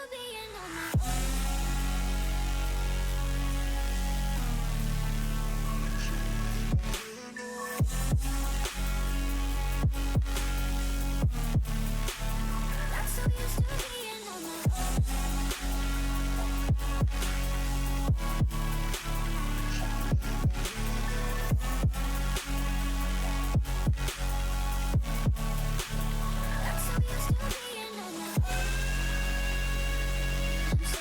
being on my own. Got so used to being on my own. Got so used to being on my own. I'm so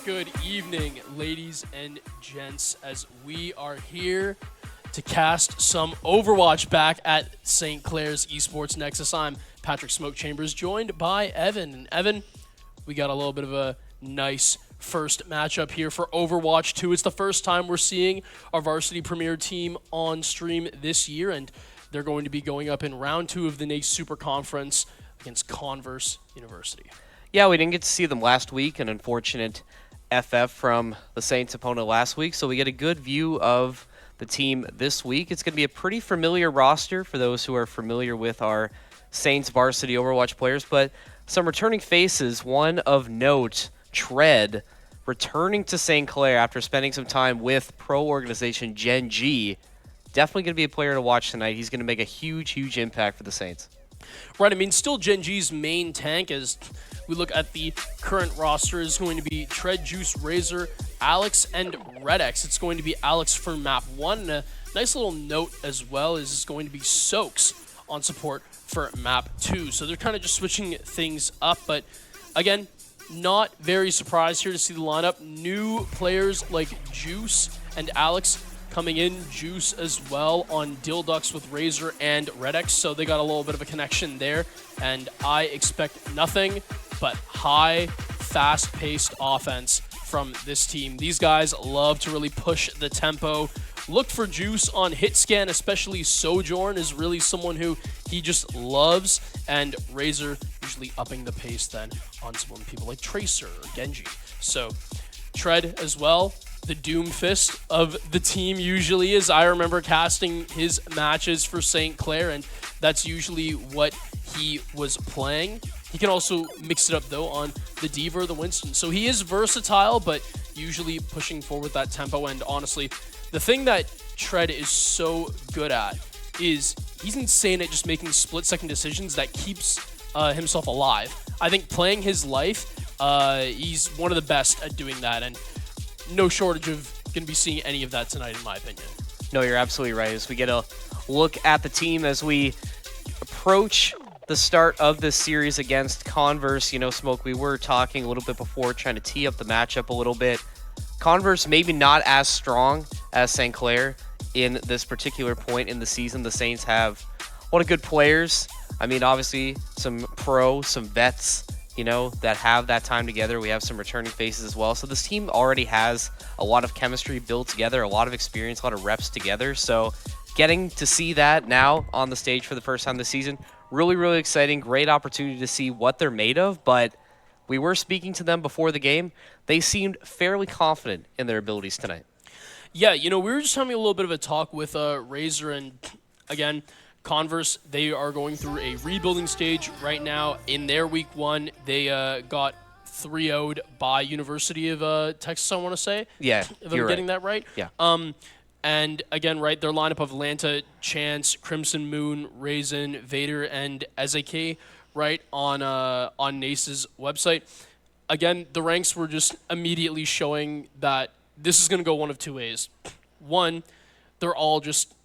Good evening, ladies and gents, as we are here to cast some Overwatch back at St. Clair's Esports Nexus. I'm Patrick Smoke Chambers, joined by Evan. And Evan, we got a little bit of a nice first matchup here for Overwatch 2. It's the first time we're seeing our Varsity Premier team on stream this year, and they're going to be going up in round 2 of the NACE Super Conference against Converse University. Yeah, we didn't get to see them last week, an unfortunate FF from the Saints opponent last week, so we get a good view of the team this week. It's going to be a pretty familiar roster for those who are familiar with our Saints varsity Overwatch players, but some returning faces. One of note, Tread, returning to St. Clair after spending some time with pro organization Gen G. Definitely going to be a player to watch tonight. He's going to make a huge impact for the Saints. Right, I mean, still Gen G's main tank as we look at the current roster is going to be Tread, Juice, Razor, Alex, and Redex. It's going to be Alex for map 1. And a nice little note as well is it's going to be Soaks on support for map 2. So they're kind of just switching things up, but again, not very surprised here to see the lineup. New players like Juice and Alex coming in, Juice as well on Dilducks with Razor and Redex, so they got a little bit of a connection there, and I expect nothing but high, fast-paced offense from this team. These guys love to really push the tempo. Look for Juice on hit scan, especially Sojourn is really someone who he just loves, and Razor usually upping the pace then on some people like Tracer or Genji. So Tread as well, the Doom Fist of the team usually is. I remember casting his matches for St. Clair, and that's usually what he was playing. He can also mix it up, though, on the D.Va or the Winston. So he is versatile, but usually pushing forward that tempo. And honestly, the thing that Tread is so good at is he's insane at just making split-second decisions that keeps himself alive. I think playing his life, he's one of the best at doing that, and no shortage of going to be seeing any of that tonight, in my opinion. No, you're absolutely right. As we get a look at the team as we approach the start of this series against Converse, you know, Smoke, we were talking a little bit before, trying to tee up the matchup a little bit. Converse maybe not as strong as St. Clair in this particular point in the season. The Saints have a lot of good players. I mean, obviously, some some vets, you know, that have that time together. We have some returning faces as well. So this team already has a lot of chemistry built together, a lot of experience, a lot of reps together. So getting to see that now on the stage for the first time this season, really exciting. Great opportunity to see what they're made of. But we were speaking to them before the game. They seemed fairly confident in their abilities tonight. Yeah, you know, we were just having a little bit of a talk with Razor, and again, Converse, they are going through a rebuilding stage right now. In their week 1, they got 3-0'd by University of Texas, I want to say. Yeah, if I'm getting that right. Yeah. And again, right, their lineup of Lanta, Chance, Crimson Moon, Raisin, Vader, and Ezek, right, on NACE's website. Again, the ranks were just immediately showing that this is going to go one of two ways. One, they're all just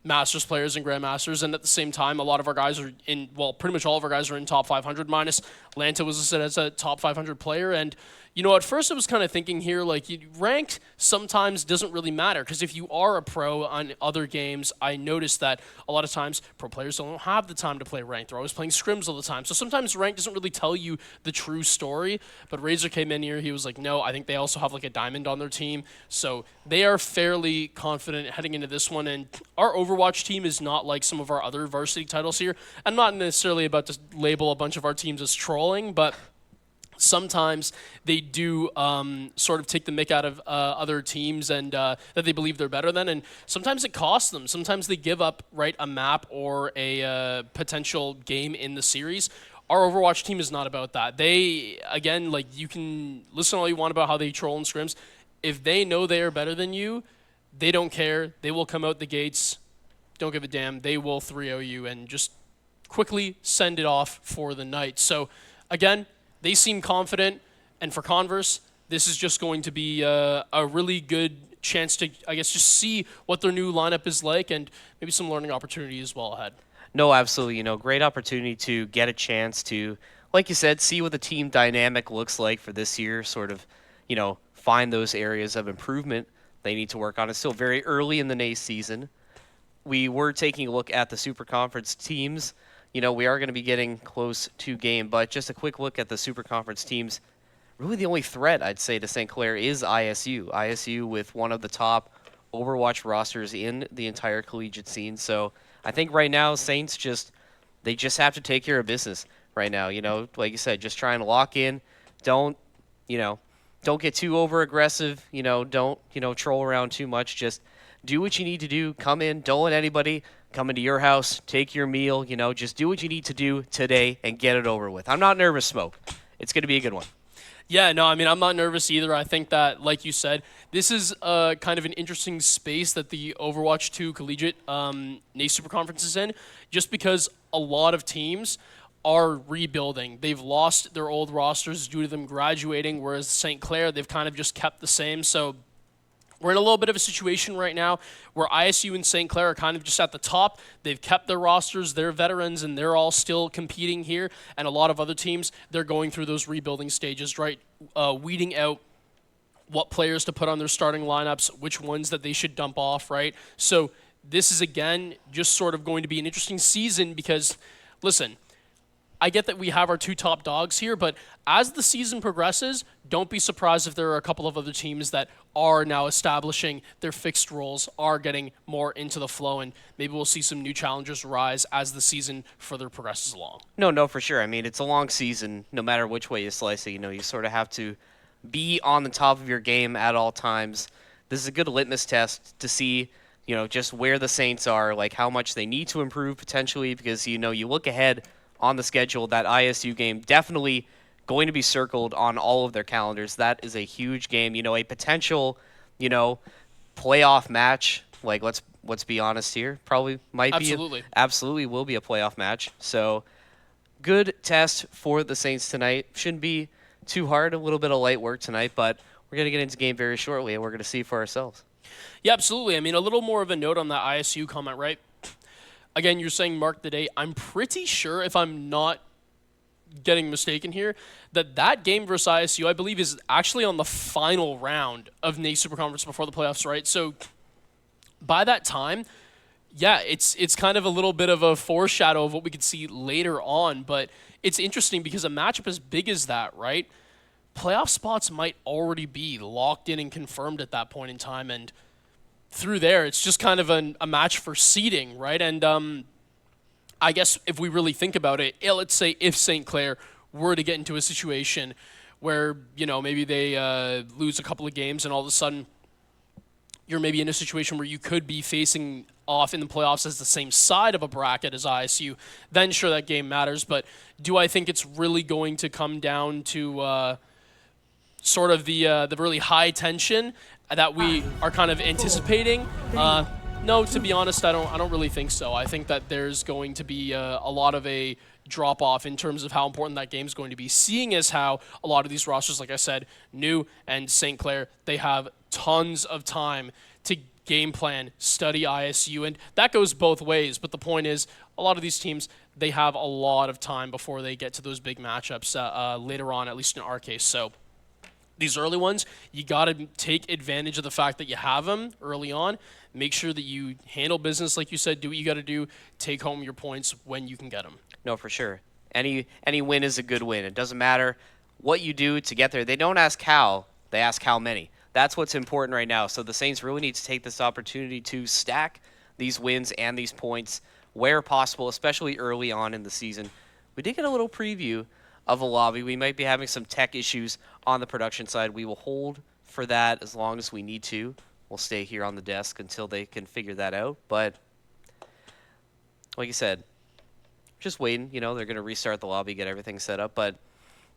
Masters players and Grandmasters, and at the same time, a lot of our guys are in, well, pretty much all of our guys are in top 500, minus Lanta was listed as a top 500 player, and you know, at first I was kind of thinking here, like, ranked sometimes doesn't really matter, because if you are a pro on other games, I noticed that a lot of times pro players don't have the time to play ranked. They're always playing scrims all the time, so sometimes ranked doesn't really tell you the true story, but Razor came in here, he was like, no, I think they also have like a diamond on their team, so they are fairly confident heading into this one, and our Overwatch team is not like some of our other varsity titles here. I'm not necessarily about to label a bunch of our teams as trolling, but sometimes they do sort of take the mick out of other teams and that they believe they're better than, and sometimes it costs them. Sometimes they give up, right, a map or a potential game in the series. Our Overwatch team is not about that. They, again, like, you can listen all you want about how they troll in scrims. If they know they are better than you, they don't care. They will come out the gates, don't give a damn. They will 3-0 you and just quickly send it off for the night. So, again, they seem confident, and for Converse, this is just going to be a really good chance to, I guess, just see what their new lineup is like, and maybe some learning opportunity as well ahead. No, absolutely. You know, great opportunity to get a chance to, like you said, see what the team dynamic looks like for this year, sort of, you know, find those areas of improvement they need to work on. It's still very early in the NACE season. We were taking a look at the Super Conference teams. We are going to be getting close to game, but just a quick look at the Super Conference teams. Really the only threat, I'd say, to St. Clair is ISU. ISU with one of the top Overwatch rosters in the entire collegiate scene. So I think right now Saints they just have to take care of business right now. Like you said, just trying to lock in. Don't get too over aggressive. Don't troll around too much. Just do what you need to do. Come in. Don't let anybody come into your house. Take your meal. Just do what you need to do today and get it over with. I'm not nervous, Smoke. It's going to be a good one. Yeah, no, I mean, I'm not nervous either. I think that, like you said, this is kind of an interesting space that the Overwatch 2 Collegiate NACE Super Conference is in, just because a lot of teams are rebuilding. They've lost their old rosters due to them graduating, whereas St. Clair, they've kind of just kept the same. So we're in a little bit of a situation right now where ISU and St. Clair are kind of just at the top. They've kept their rosters, they're veterans, and they're all still competing here. And a lot of other teams, they're going through those rebuilding stages, right? Weeding out what players to put on their starting lineups, which ones that they should dump off, right? So this is, again, just sort of going to be an interesting season because, listen, I get that we have our two top dogs here, but as the season progresses, don't be surprised if there are a couple of other teams that are now establishing their fixed roles, are getting more into the flow, and maybe we'll see some new challengers rise as the season further progresses along. No, for sure. I mean, it's a long season. No matter which way you slice it, you sort of have to be on the top of your game at all times. This is a good litmus test to see, just where the Saints are, like how much they need to improve potentially, because, you look ahead on the schedule, that ISU game definitely going to be circled on all of their calendars. That is a huge game. A potential, playoff match. Like let's be honest here. Probably might Absolutely. be absolutely will be a playoff match. So good test for the Saints tonight. Shouldn't be too hard. A little bit of light work tonight, but we're gonna get into game very shortly, and we're gonna see for ourselves. Yeah, absolutely. I mean, a little more of a note on that ISU comment, right? Again, you're saying mark the date. I'm pretty sure, if I'm not getting mistaken here, that game versus ISU, I believe, is actually on the final round of NACE Super Conference before the playoffs, right? So by that time, yeah, it's kind of a little bit of a foreshadow of what we could see later on, but it's interesting because a matchup as big as that, right? Playoff spots might already be locked in and confirmed at that point in time, and through there, it's just kind of a match for seeding, right? And I guess if we really think about it, let's say if St. Clair were to get into a situation where, maybe they lose a couple of games and all of a sudden you're maybe in a situation where you could be facing off in the playoffs as the same side of a bracket as ISU, then sure, that game matters. But do I think it's really going to come down to sort of the really high tension that we are kind of anticipating? No, to be honest, I don't really think so. I think that there's going to be a lot of a drop off in terms of how important that game is going to be, seeing as how a lot of these rosters, like I said, new and St. Clair, they have tons of time to game plan, study ISU, and that goes both ways. But the point is, a lot of these teams, they have a lot of time before they get to those big matchups later on, at least in our case. So these early ones, you got to take advantage of the fact that you have them early on. Make sure that you handle business, like you said, do what you got to do, take home your points when you can get them. No, for sure. Any win is a good win. It doesn't matter what you do to get there. They don't ask how, they ask how many. That's what's important right now. So the Saints really need to take this opportunity to stack these wins and these points where possible, especially early on in the season. We did get a little preview of a lobby. We might be having some tech issues on the production side. We will hold for that as long as we need to. We'll stay here on the desk until they can figure that out. But like you said, just waiting. They're going to restart the lobby, get everything set up. But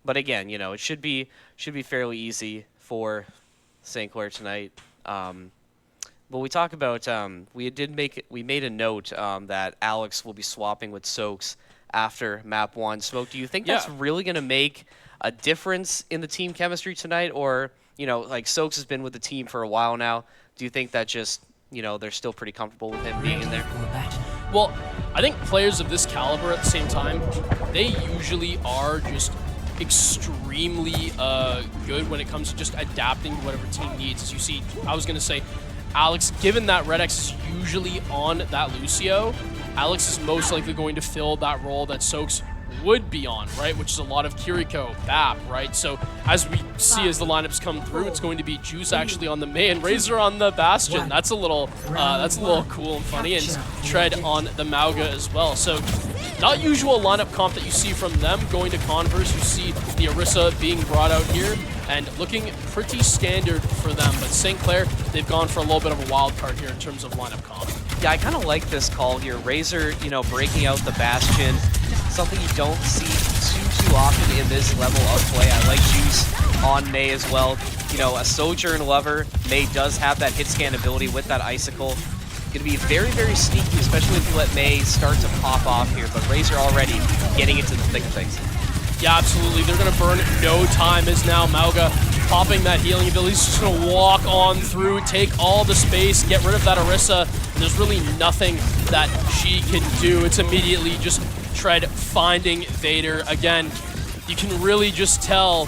again, it should be fairly easy for St. Clair tonight. But we talk about we made a note that Alex will be swapping with Soaks after map 1. Smoke, do you think that's really going to make a difference in the team chemistry tonight? Or, like Soaks has been with the team for a while now. Do you think that just, they're still pretty comfortable with him being in there? Well, I think players of this caliber at the same time, they usually are just extremely good when it comes to just adapting to whatever team needs. As you see, I was going to say, Alex, given that Red X is usually on that Lucio, Alex is most likely going to fill that role that Soaks would be on, right? Which is a lot of Kiriko, BAP, right? So as we see as the lineups come through, it's going to be Juice actually on the main, Razor on the Bastion. That's a little cool and funny, and Tread on the Mauga as well. So not usual lineup comp that you see from them. Going to Converse, you see the Orisa being brought out here and looking pretty standard for them. But St. Clair, they've gone for a little bit of a wild card here in terms of lineup comp. Yeah, I kind of like this call here. Razor, you know, breaking out the Bastion. Something you don't see too often in this level of play. I like Juice on Mei as well. You know, a Sojourn lover. Mei does have that hit scan ability with that Icicle. Going to be very, very sneaky, especially if you let Mei start to pop off here. But Razor already getting into the thick of things. Yeah, absolutely. They're going to burn no time as now Mauga popping that healing ability. He's just going to walk on through, take all the space, get rid of that Orisa. And there's really nothing that she can do. It's immediately just Tread finding Vader. Again, you can really just tell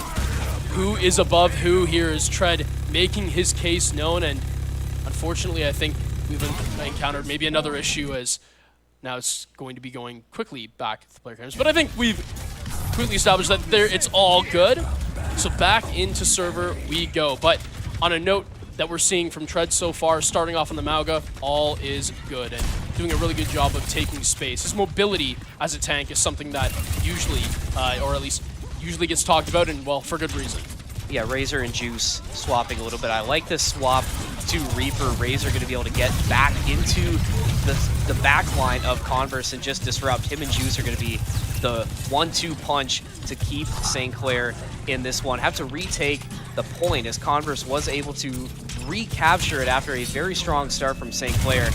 who is above who here as Tread making his case known. And unfortunately, I think we've encountered maybe another issue as now it's going to be going quickly back to the player cams. But I think we've quickly established that it's all good. So back into server we go. But on a note that we're seeing from Tread so far, starting off on the Mauga, all is good and doing a really good job of taking space. His mobility as a tank is something that usually, or at least usually gets talked about, and well, for good reason. Yeah, Razor and Juice swapping a little bit. I like this swap to Reaper. Razor going to be able to get back into the back line of Converse and just disrupt. Him and Juice are going to be the 1-2 punch to keep St. Clair in this one. Have to retake the point as Converse was able to recapture it after a very strong start from St. Clair.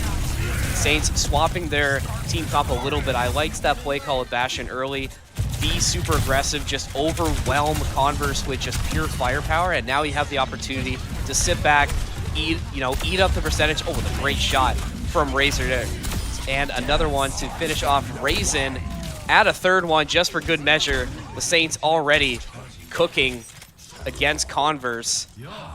Saints swapping their team comp a little bit. I liked that play call with Bastion early. Be super aggressive, just overwhelm Converse with just pure firepower, and now you have the opportunity to sit back, eat up the percentage. Oh, with a great shot from Razor there. And another one to finish off Raisin. Add a third one just for good measure. The Saints already cooking against Converse.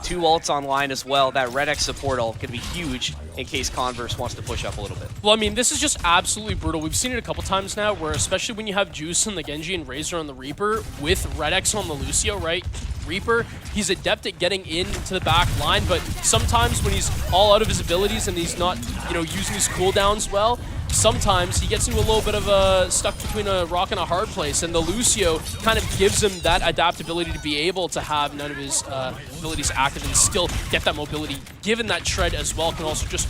2 ults online as well. That Red X support ult could be huge in case Converse wants to push up a little bit. Well, I mean, this is just absolutely brutal. We've seen it a couple times now where, especially when you have Juice on the Genji and Razor on the Reaper with Red X on the Lucio, right? Reaper, he's adept at getting into the back line, but sometimes when he's all out of his abilities and he's not, using his cooldowns well, sometimes he gets into a little bit of a stuck between a rock and a hard place, and the Lucio kind of gives him that adaptability to be able to have none of his abilities active and still get that mobility. Given that Tread as well can also just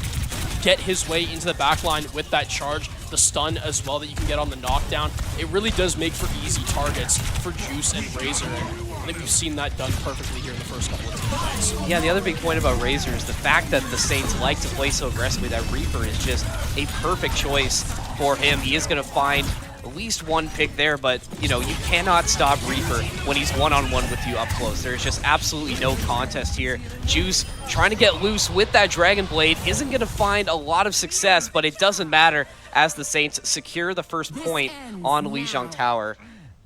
get his way into the back line with that charge, the stun as well that you can get on the knockdown. It really does make for easy targets for Juice and Razor, and I think we've seen that done perfectly here in the first couple of team fights. Yeah, the other big point about Razor is the fact that the Saints like to play so aggressively. That Reaper is just a perfect choice for him. He is going to find at least one pick there, but you cannot stop Reaper when he's one-on-one with you up close. There's just absolutely no contest here. Juice trying to get loose with that Dragon Blade isn't going to find a lot of success, but it doesn't matter as the Saints secure the first point on Lijiang Tower.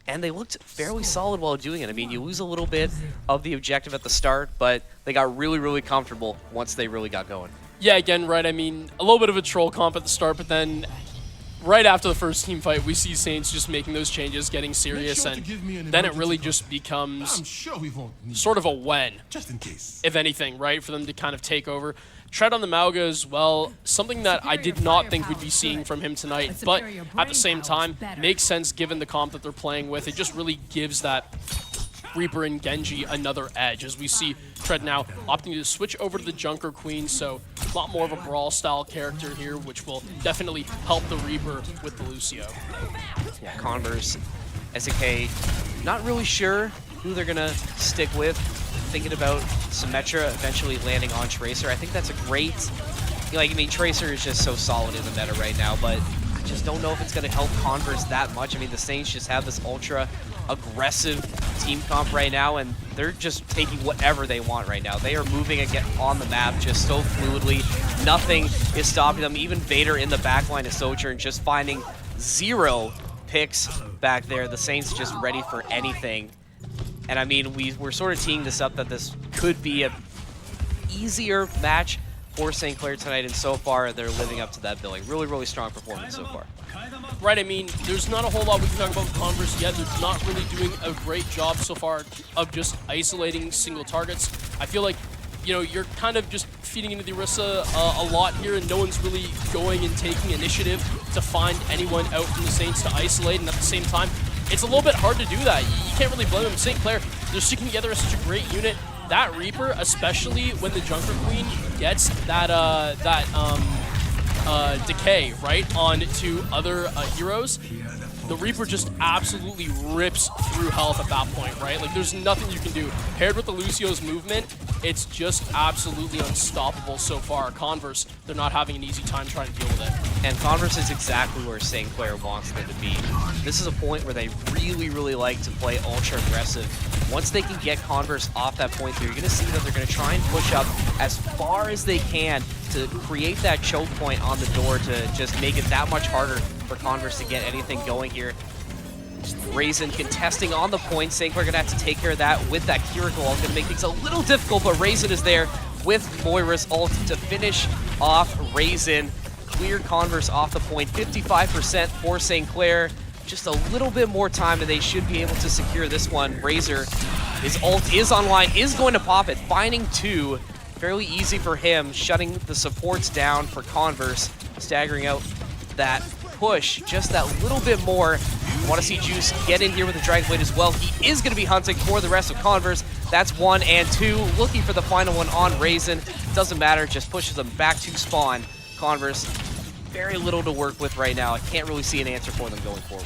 And they looked fairly solid while doing it. I mean, you lose a little bit of the objective at the start, but they got really, really comfortable once they really got going. Yeah, again, right, I mean, a little bit of a troll comp at the start, but then right after the first team fight, we see Saints just making those changes, getting serious, and then it really just becomes sort of a when, just in case, if anything, right, for them to kind of take over. Tread on the Mauga as well, something that I did not think we'd be seeing from him tonight, but at the same time, makes sense given the comp that they're playing with. It just really gives that Reaper and Genji another edge, as we see Tread now opting to switch over to the Junker Queen, so a lot more of a brawl-style character here, which will definitely help the Reaper with the Lucio. Yeah, Converse, SK, not really sure who they're going to stick with. Thinking about Symmetra eventually landing on Tracer. I think that's a great, Tracer is just so solid in the meta right now, but I just don't know if it's going to help Converse that much. I mean, the Saints just have this ultra aggressive team comp right now, and they're just taking whatever they want right now. They are moving again on the map just so fluidly. Nothing is stopping them. Even Vader in the backline of Sojourn just finding 0 picks back there. The Saints just ready for anything And I mean, we're sort of teeing this up that this could be a easier match for St. Clair tonight, and so far they're living up to that billing. Really, really strong performance so far. Right, I mean, there's not a whole lot we can talk about with Converse yet. They're not really doing a great job so far of just isolating single targets. I feel like, you know, you're kind of just feeding into the Orisa a lot here, and no one's really going and taking initiative to find anyone out from the Saints to isolate, and at the same time, it's a little bit hard to do that. You can't really blame them. St. Clair, they're sticking together as such a great unit. That Reaper, especially when the Junker Queen gets that decay, right, onto other heroes, the Reaper just absolutely rips through health at that point, right? Like, there's nothing you can do. Paired with the Lucio's movement, it's just absolutely unstoppable so far. Converse, they're not having an easy time trying to deal with it. And Converse is exactly where St. Clair wants them to be. This is a point where they really, really like to play ultra aggressive. Once they can get Converse off that point, you're going to see that they're going to try and push up as far as they can to create that choke point on the door to just make it that much harder for Converse to get anything going here. Raisin contesting on the point. St. Clair going to have to take care of that with that Curicle ult. Going to make things a little difficult, but Raisin is there with Moira's ult to finish off Raisin. Clear Converse off the point. 55% for St. Clair. Just a little bit more time and they should be able to secure this one. Razor, his ult is online, is going to pop it. Finding two. Fairly easy for him, shutting the supports down for Converse. Staggering out that push just that little bit more. Want to see Juice get in here with the Dragon Blade as well. He is going to be hunting for the rest of Converse. That's 1 and 2. Looking for the final one on Raisin. Doesn't matter, just pushes them back to spawn. Converse, very little to work with right now. I can't really see an answer for them going forward.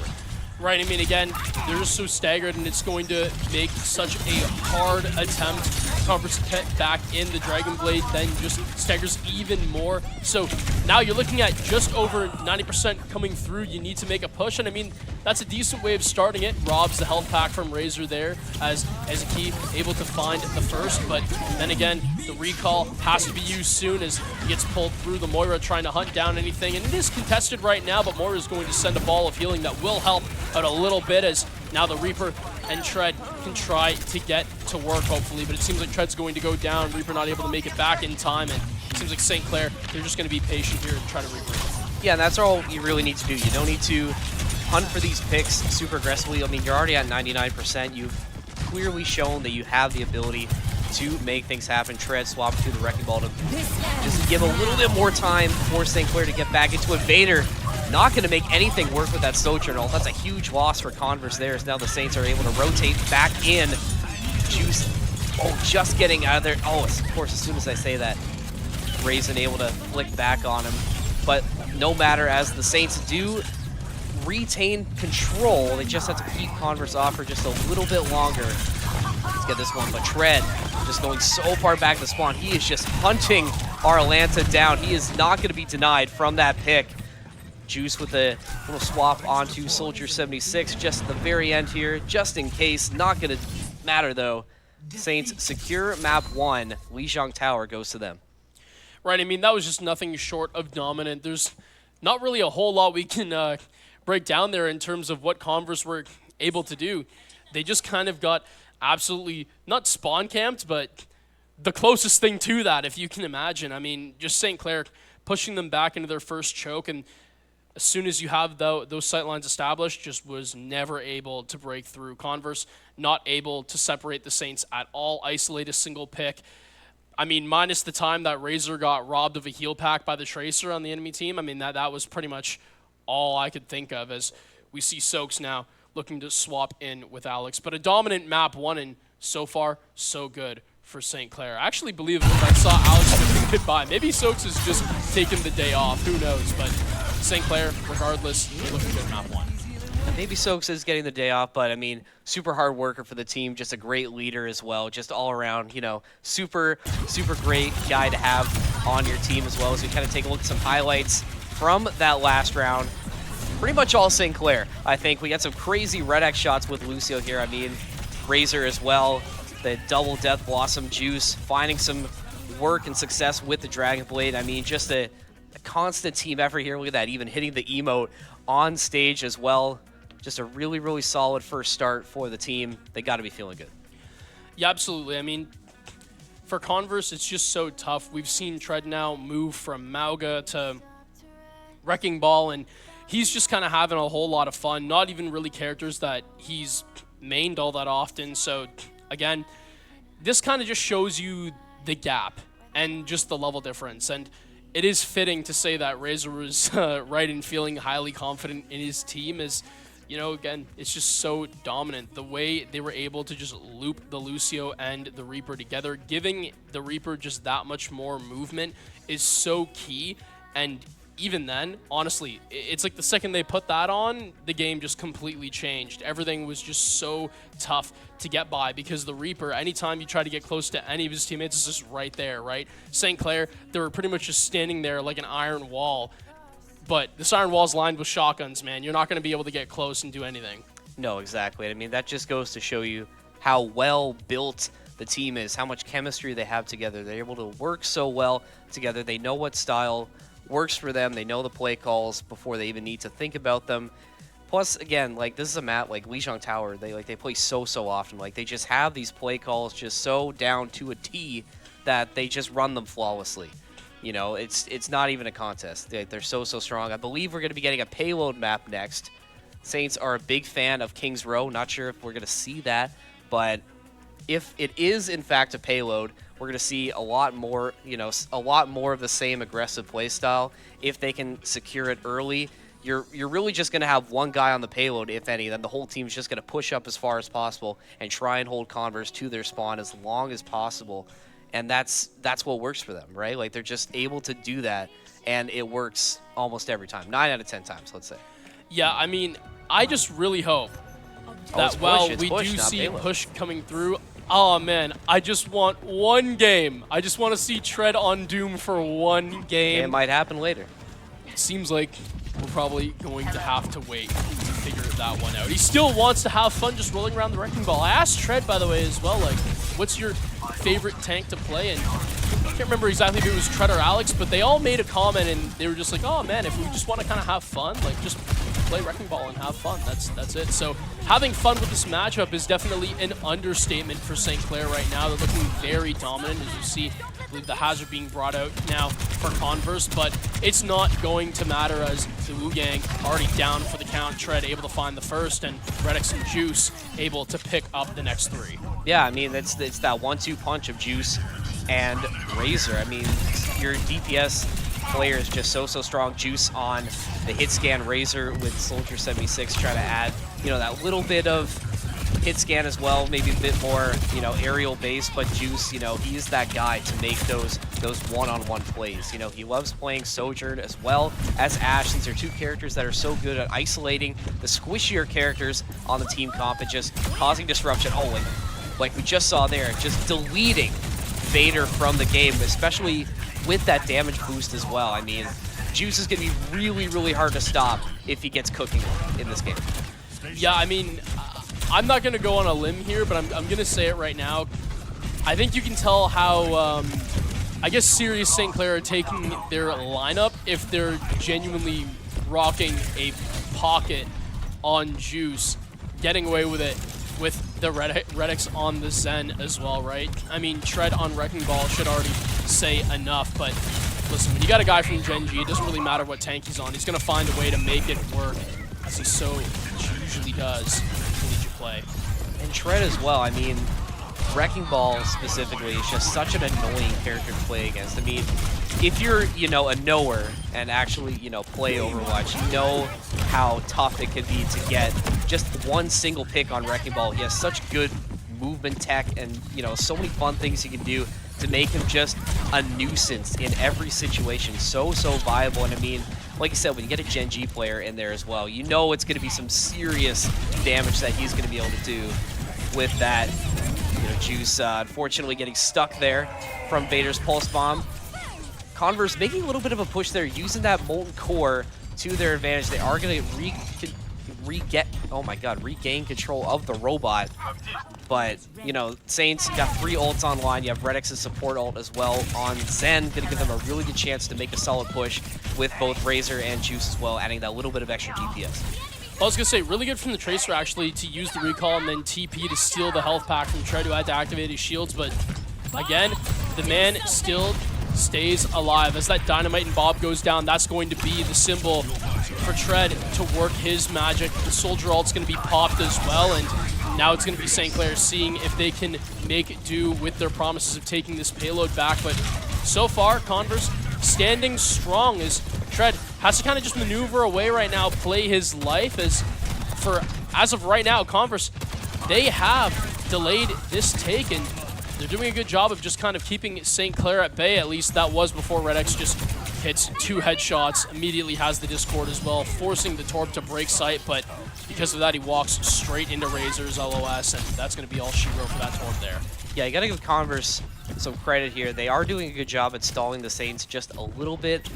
Right, I mean, again, they're just so staggered, and it's going to make such a hard attempt. Converse to get back in the Dragon Blade, then just staggers even more. So now you're looking at just over 90% coming through. You need to make a push, and I mean, that's a decent way of starting it. Robs the health pack from Razor there as a key, able to find the first, but then again, the recall has to be used soon as he gets pulled through. The Moira trying to hunt down anything, and it is contested right now, but Moira is going to send a ball of healing that will help out a little bit as now the Reaper and Tread can try to get to work, hopefully, but it seems like Tread's going to go down. Reaper not able to make it back in time, and it seems like St. Clair, they're just going to be patient here and try to regroup. Yeah, and that's all you really need to do. You don't need to hunt for these picks super aggressively. I mean, you're already at 99%. You've clearly shown that you have the ability to make things happen. Tread swap through the Wrecking Ball to just give a little bit more time for St. Clair to get back into it. Vader not going to make anything work with that Sojourn ult. That's a huge loss for Converse there, as now the Saints are able to rotate back in. Juice, just getting out of there. Of course, as soon as I say that, Raisin able to flick back on him. But no matter, as the Saints do retain control, they just have to keep Converse off for just a little bit longer. Let's get this one, but Tread just going so far back to spawn. He is just hunting our Atlanta down. He is not going to be denied from that pick. Juice with a little swap onto Soldier 76 just at the very end here, just in case. Not going to matter, though. Saints secure map 1. Lijiang Tower goes to them. Right, I mean, that was just nothing short of dominant. There's not really a whole lot we can break down there in terms of what Converse were able to do. They just kind of got absolutely, not spawn camped, but the closest thing to that, if you can imagine. I mean, just St. Clair pushing them back into their first choke, and as soon as you have those sight lines established, just was never able to break through. Converse not able to separate the Saints at all, isolate a single pick. I mean, minus the time that Razor got robbed of a heal pack by the Tracer on the enemy team, I mean, that was pretty much all I could think of, as we see Soaks now looking to swap in with Alex. But a dominant map 1, and so far, so good for St. Clair. I actually believe if I saw Alex waving goodbye, maybe Soaks is just taking the day off, who knows, but St. Clair, regardless, looking good map 1. Maybe Soaks is getting the day off, but I mean, super hard worker for the team, just a great leader as well, just all around, you know, super great guy to have on your team as well. As we kind of take a look at some highlights from that last round. Pretty much all St. Clair, I think. We got some crazy Red X shots with Lucio here. I mean, Razor as well, the double Death Blossom Juice, finding some work and success with the Dragon Blade. I mean, just a constant team effort here. Look at that, even hitting the emote on stage as well. Just a really solid first start for the team. They got to be feeling good. Yeah, absolutely. I mean, for Converse, it's just so tough. We've seen Tread now move from Mauga to Wrecking Ball, and he's just kind of having a whole lot of fun. Not even really characters that he's mained all that often. So, again, this kind of just shows you the gap and just the level difference. And it is fitting to say that Razor was right in feeling highly confident in his team, as, you know, again, it's just so dominant. The way they were able to just loop the Lucio and the Reaper together, giving the Reaper just that much more movement is so key. And even then, honestly, it's like the second they put that on, the game just completely changed. Everything was just so tough to get by because the Reaper, anytime you try to get close to any of his teammates, is just right there, right? St. Clair, they were pretty much just standing there like an iron wall. But this iron wall's lined with shotguns, man. You're not going to be able to get close and do anything. No, exactly. I mean, that just goes to show you how well built the team is, how much chemistry they have together. They're able to work so well together. They know what style works for them. They know the play calls before they even need to think about them. Plus, again, like, this is a map like Lijiang Tower. They play so often. Like, they just have these play calls just so down to a T that they just run them flawlessly. You know, it's not even a contest. They're so strong. I believe we're going to be getting a payload map next. Saints are a big fan of King's Row. Not sure if we're going to see that, but if it is in fact a payload, we're going to see a lot more, you know, a lot more of the same aggressive play style. If they can secure it early, you're really just going to have one guy on the payload, if any. Then the whole team's just going to push up as far as possible and try and hold Converse to their spawn as long as possible. And that's what works for them, right? Like, they're just able to do that, and it works almost every time. 9 out of 10 times, let's say. Yeah, I mean, I just really hope that while we do see push coming through, oh man, I just want one game. I just want to see Tread on Doom for one game. It might happen later. It seems like we're probably going to have to wait to figure that one out. He still wants to have fun just rolling around the Wrecking Ball. I asked Tread, by the way, as well, like, what's your favorite tank to play? And I can't remember exactly if it was Tread or Alex, but they all made a comment, and they were just like, oh man, if we just want to kind of have fun, like, just play Wrecking Ball and have fun. That's it. So having fun with this matchup is definitely an understatement for St. Clair right now. They're looking very dominant, as you see. I believe the hazard being brought out now for Converse, but it's not going to matter as the Wu Gang already down for the count. Tread able to find the first, and Redix and Juice able to pick up the next three. Yeah, I mean, it's that 1-2 punch of Juice and Razor. I mean, your DPS player is just so strong. Juice on the hit scan, Razor with Soldier 76 trying to add, you know, that little bit of hit scan as well, maybe a bit more, you know, aerial base, but Juice, you know, he's that guy to make those one-on-one plays. You know, he loves playing Sojourn as well as Ashe. These are two characters that are so good at isolating the squishier characters on the team comp and just causing disruption. Oh, like we just saw there, just deleting Vader from the game, especially with that damage boost as well. I mean, Juice is going to be really hard to stop if he gets cooking in this game. Yeah, I mean, I'm not going to go on a limb here, but I'm going to say it right now. I think you can tell how, I guess, serious St. Clair are taking their lineup if they're genuinely rocking a pocket on Juice, getting away with it with the Redix on the Zen as well, right? I mean, Tread on Wrecking Ball should already say enough, but listen, when you got a guy from Gen G, it doesn't really matter what tank he's on. He's going to find a way to make it work, as he so usually does in collegiate play. And Tread as well. I mean, Wrecking Ball specifically is just such an annoying character to play against. I mean, if you're, you know, a knower and actually, you know, play Overwatch, you know how tough it could be to get just one single pick on Wrecking Ball. He has such good movement tech and, you know, so many fun things he can do to make him just a nuisance in every situation. So viable. And I mean, like I said, when you get a Gen G player in there as well, you know it's going to be some serious damage that he's going to be able to do with that. You know, Juice unfortunately getting stuck there from Vader's Pulse Bomb. Converse making a little bit of a push there, using that Molten Core to their advantage. They are going to regain control of the robot. But, you know, Saints, you got 3 ults online. You have Redix's support ult as well on Zen. Going to give them a really good chance to make a solid push with both Razor and Juice as well, adding that little bit of extra DPS. I was going to say, really good from the Tracer, actually, to use the recall and then TP to steal the health pack from Tread, who had to activate his shields. But again, the man still stays alive. As that Dynamite and Bob goes down, that's going to be the symbol for Tread to work his magic. The Soldier ult's going to be popped as well, and now it's going to be St. Clair seeing if they can make do with their promises of taking this payload back. But so far, Converse standing strong as Tread has to kind of just maneuver away right now, play his life. As of right now, Converse, they have delayed this take, and they're doing a good job of just kind of keeping St. Clair at bay. At least that was before Red X just hits 2 headshots, immediately has the Discord as well, forcing the Torb to break sight, but because of that, he walks straight into Razor's LOS, and that's going to be all she wrote for that Torb there. Yeah, you got to give Converse some credit here. They are doing a good job at stalling the Saints just a little bit.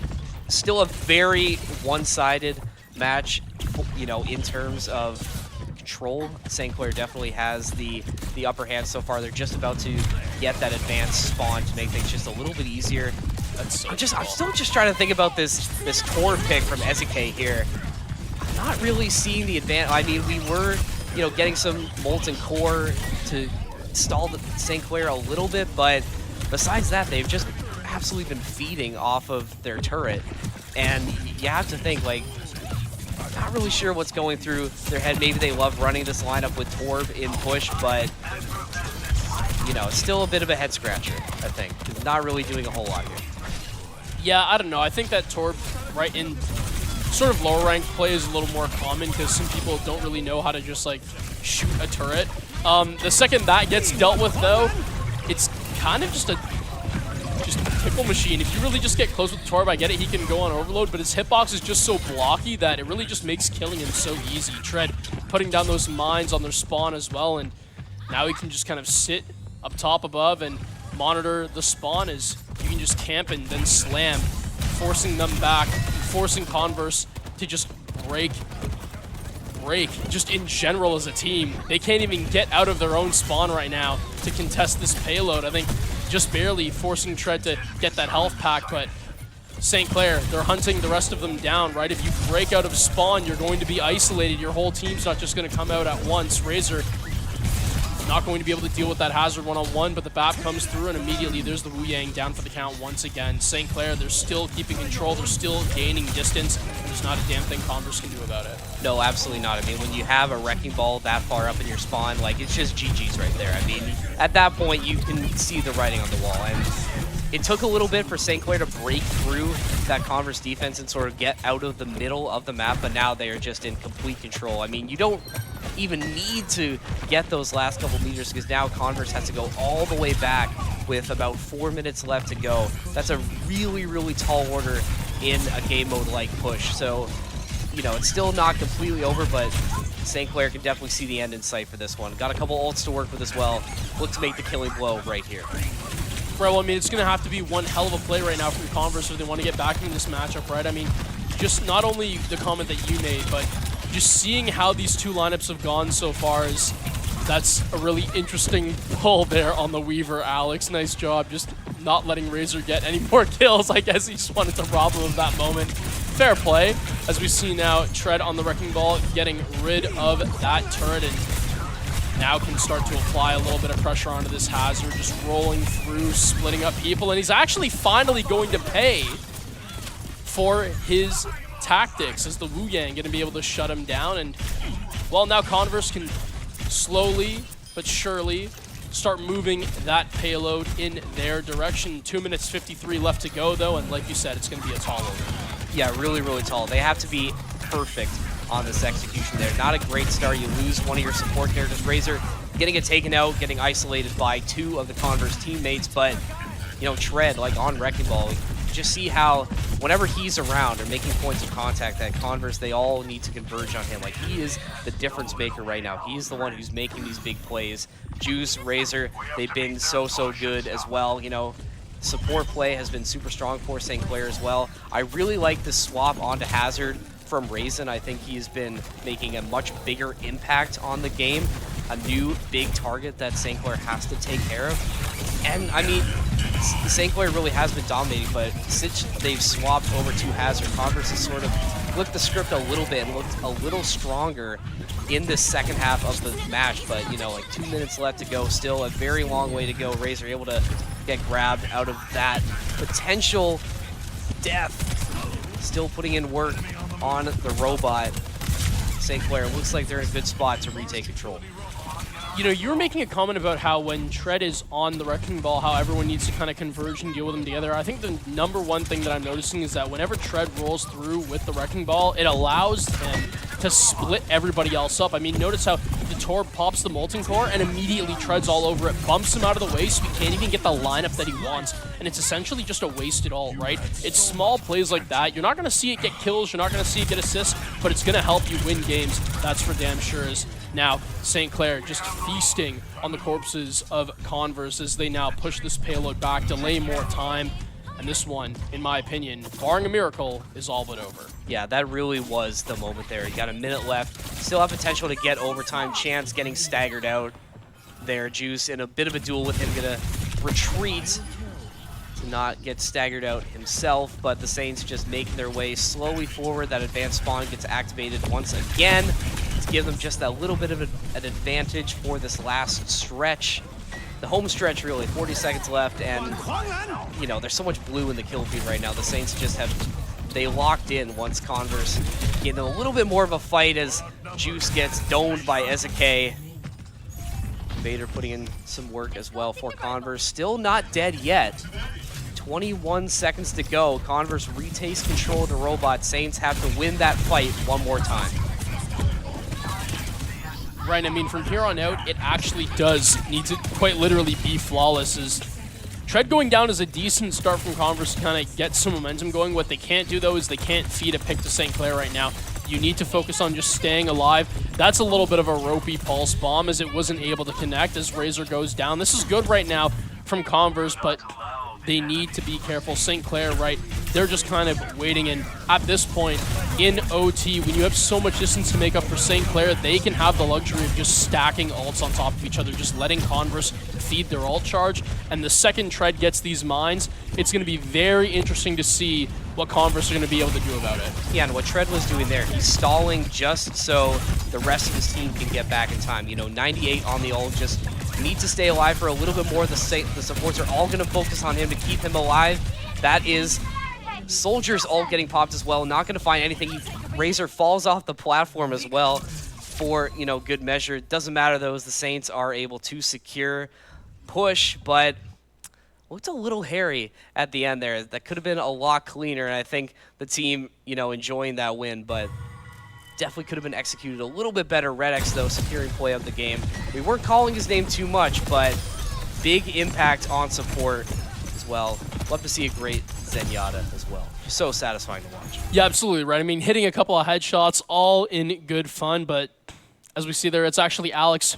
Still a very one-sided match, you know, in terms of control. St. Clair definitely has the upper hand so far. They're just about to get that advanced spawn to make things just a little bit easier. That's so I'm cool. still just trying to think about this Torb pick from Ezike here. I'm not really seeing the advantage. I mean, we were, you know, getting some Molten Core to stall the St. Clair a little bit, but besides that, they've just absolutely been feeding off of their turret. And you have to think, like, not really sure what's going through their head. Maybe they love running this lineup with Torb in push, but, you know, it's still a bit of a head scratcher, I think. Not really doing a whole lot here. Yeah, I don't know. I think that Torb, right, in sort of lower ranked play is a little more common because some people don't really know how to just, like, shoot a turret. The second that gets dealt with, though, it's kind of just a pickle machine. If you really just get close with Torb, I get it, he can go on overload, but his hitbox is just so blocky that it really just makes killing him so easy. Tread putting down those mines on their spawn as well, and now he can just kind of sit up top above and monitor the spawn as you can just camp and then slam, forcing them back, forcing Converse to just break just in general as a team. They can't even get out of their own spawn right now to contest this payload. I think just barely forcing Tread to get that health pack, but St. Clair, they're hunting the rest of them down, right? If you break out of spawn, you're going to be isolated. Your whole team's not just going to come out at once. Razor not going to be able to deal with that Hazard one-on-one, but the BAP comes through, and immediately there's the Wu Yang down for the count once again. St. Clair, they're still keeping control. They're still gaining distance. There's not a damn thing Converse can do about it. No, absolutely not. I mean, when you have a Wrecking Ball that far up in your spawn, like, it's just GG's right there. I mean, at that point, you can see the writing on the wall. And it took a little bit for St. Clair to break through that Converse defense and sort of get out of the middle of the map, but now they are just in complete control. I mean, you don't even need to get those last couple meters because now Converse has to go all the way back with about 4 minutes left to go. That's a really, really tall order in a game mode like push. So, you know, it's still not completely over, but St. Clair can definitely see the end in sight for this one. Got a couple ults to work with as well. Look to make the killing blow right here. Right, well, I mean, it's going to have to be one hell of a play right now from Converse if they want to get back in this matchup, right? I mean, just not only the comment that you made, but just seeing how these two lineups have gone so far that's a really interesting pull there on the Weaver. Alex, nice job. Just not letting Razor get any more kills. I guess he just wanted to rob him of that moment. Fair play, as we see now Tread on the Wrecking Ball getting rid of that turret and now can start to apply a little bit of pressure onto this Hazard, just rolling through, splitting up people, and he's actually finally going to pay for his tactics as the Wu Yang going to be able to shut him down. And well, now Converse can slowly but surely start moving that payload in their direction. 2 minutes 53 left to go though, and like you said, it's going to be a tall order. Yeah, really, really tall. They have to be perfect on this execution there. Not a great start. You lose one of your support characters. Razor getting it taken out, getting isolated by 2 of the Converse teammates, but, you know, Tread, like on Wrecking Ball, just see how whenever he's around or making points of contact at Converse, they all need to converge on him. Like, he is the difference maker right now. He's the one who's making these big plays. Juice, Razor, they've been so good as well. You know, support play has been super strong for St. Clair as well. I really like the swap onto Hazard from Raisin. I think he's been making a much bigger impact on the game. A new big target that St. Clair has to take care of. And, I mean, St. Clair really has been dominating, but since they've swapped over to Hazard, Converse is sort of flipped the script a little bit and looked a little stronger in the second half of the match. But, you know, like 2 minutes left to go, still a very long way to go. Razor able to get grabbed out of that potential death. Still putting in work on the robot. St. Clair looks like they're in a good spot to retake control. You know, you were making a comment about how when Tread is on the wrecking ball, how everyone needs to kind of converge and deal with them together. I think the number one thing that I'm noticing is that whenever Tread rolls through with the wrecking ball, it allows him to split everybody else up. I mean, notice how the Tor pops the Molten Core and immediately Tread's all over it, bumps him out of the way so he can't even get the lineup that he wants. And it's essentially just a wasted ult, right? It's small plays like that. You're not going to see it get kills. You're not going to see it get assists, but it's going to help you win games. That's for damn sure. Now, St. Clair just feasting on the corpses of Converse as they now push this payload back, delay more time. And this one, in my opinion, barring a miracle, is all but over. Yeah, that really was the moment there. You got a minute left. Still have potential to get overtime. Chance getting staggered out there. Juice in a bit of a duel with him. Gonna retreat to not get staggered out himself. But the Saints just making their way slowly forward. That advanced spawn gets activated once again to give them just that little bit of an advantage for this last stretch. The home stretch, really, 40 seconds left, and, you know, there's so much blue in the kill feed right now. The Saints just they locked in once Converse getting a little bit more of a fight as Juice gets domed by Ezekay. Vader putting in some work as well for Converse. Still not dead yet. 21 seconds to go. Converse retakes control of the robot. Saints have to win that fight one more time. Right, I mean, from here on out, it actually does need to quite literally be flawless. As Tread going down is a decent start from Converse to kind of get some momentum going. What they can't do, though, is they can't feed a pick to St. Clair right now. You need to focus on just staying alive. That's a little bit of a ropey pulse bomb as it wasn't able to connect as Razor goes down. This is good right now from Converse, but they need to be careful. St. Clair, right, they're just kind of waiting, and at this point in OT, when you have so much distance to make up for St. Clair, they can have the luxury of just stacking ults on top of each other, just letting Converse feed their ult charge. And the second Tread gets these mines, it's going to be very interesting to see what Converse are going to be able to do about it. Yeah, and what Tread was doing there, he's stalling just so the rest of his team can get back in time. You know, 98 on the ult, just need to stay alive for a little bit more. The supports are all going to focus on him to keep him alive. That is Soldier's ult getting popped as well. Not going to find anything. Razor falls off the platform as well for, you know, good measure. It doesn't matter, though, as the Saints are able to secure push, but looked a little hairy at the end there. That could have been a lot cleaner, and I think the team, you know, enjoying that win, but definitely could have been executed a little bit better. Red X, though, securing play of the game. We weren't calling his name too much, but big impact on support as well. Love to see a great Zenyatta as well. So satisfying to watch. Yeah, absolutely, right? I mean, hitting a couple of headshots, all in good fun, but as we see there, it's actually Alex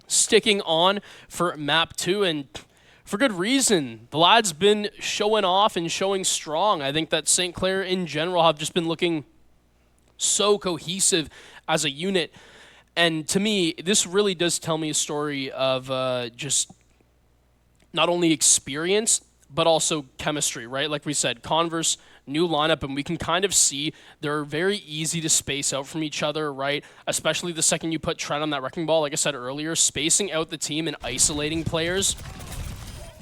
sticking on for map 2, and for good reason. The lad's been showing off and showing strong. I think that St. Clair in general have just been looking so cohesive as a unit. And to me, this really does tell me a story of just not only experience, but also chemistry, right? Like we said, Converse, new lineup, and we can kind of see they're very easy to space out from each other, right? Especially the second you put Tread on that wrecking ball, like I said earlier, spacing out the team and isolating players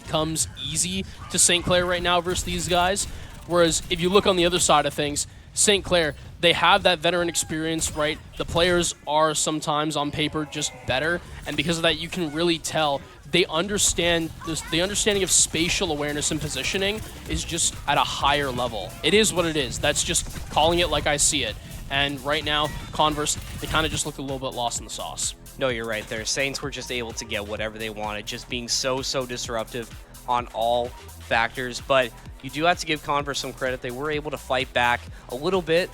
comes easy to St. Clair right now versus these guys. Whereas if you look on the other side of things, St. Clair, they have that veteran experience, right? The players are sometimes on paper just better, and because of that, you can really tell they understand this. The understanding of spatial awareness and positioning is just at a higher level. It is what it is. That's just calling it like I see it. And right now, Converse, they kind of just look a little bit lost in the sauce. No, you're right there. Saints were just able to get whatever they wanted, just being so disruptive on all factors. But you do have to give Converse some credit. They were able to fight back a little bit.